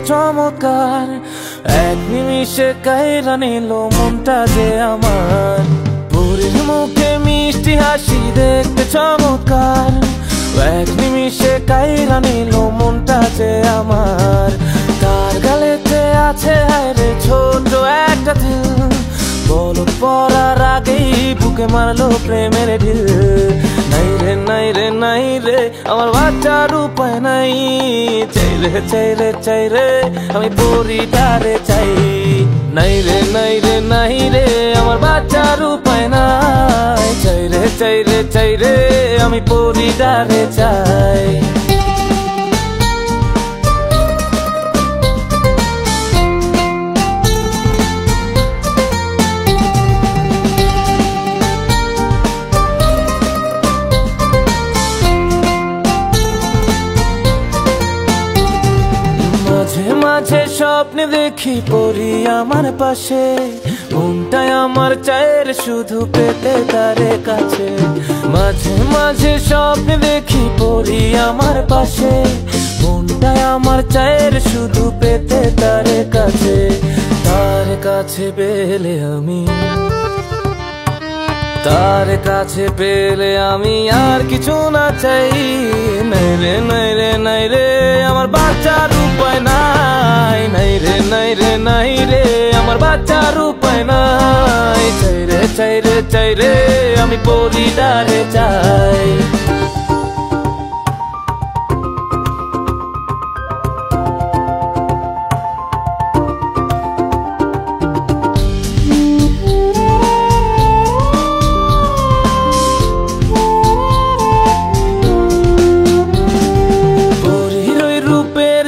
চমৎকার, এক নিমিষে কাইরা নিল মনটা যে আমার। পরীর মুখে মিষ্টি হাসি দেখতে চমৎকার, এক নিমিষে কাইরা নিল মনটা যে আমার। তার গালেতে আছে হায়রে ছোট একটা দিল, বলদ পড়ার আগেই বুকে মারলো প্রেমের ঢিল। নাই রে নাই রে নাই রে আমার বাচ্চার উপায় নাই, চাই রে চাই রে চাই রে আমি পরিটারে চাই। নাই রে নাই রে নাই রে আমার বাচ্চার উপায় নাই, চাই রে চাই রে চাই রে আমি পরিটারে চাই। মাঝে মাঝে স্বপ্নে দেখি পরি আমার পাশে, মনটাই আমার চায়ের শুধু পেতে তারে কাছে। মাঝে মাঝে স্বপ্নে দেখি পরি আমার পাশে, মনটাই আমার চায়ের শুধু পেতে তারে কাছে। তার কাছে পেলে আমি, তার কাছে পেলে আমি আর কিছু না চাই। নাই রে নাই রে নাই রে আমার বাচ্চার উপায় নাই, নাই রে নাই রে নাই রে আমার বাচ্চার উপায় নাই। চাই রে চাই রে চাই রে আমি পরিটারে চাই।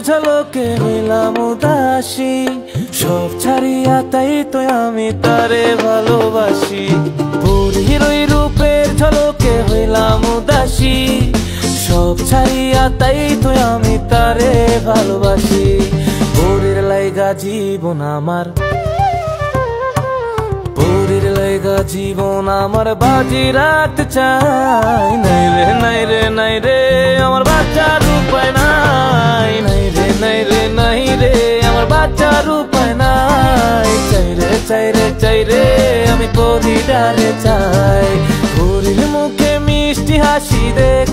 ঝলকে হইলাম উদাসী, সব ছাড়িয়া তাই তো আমি তারে ভালোবাসি। পরীর ওই রূপের ঝলকে হইলাম উদাসী, সব ছাড়িয়া তাই তো আমি তারে ভালোবাসি। পরীর লাইগা জীবন আমার, পরীর লাইগা জীবন আমার বাজি রাখতে চাই। নাই রে নাই রে নাই রে আমার বাচ্চার উপায় নাই, নাই রে নাই রে নাই রে আমার বাচ্চার উপায় নাই। চাই রে চাই রে চাই রে আমি পরিটারে চাই। পরীর মুখে মিষ্টি হাসি দেখ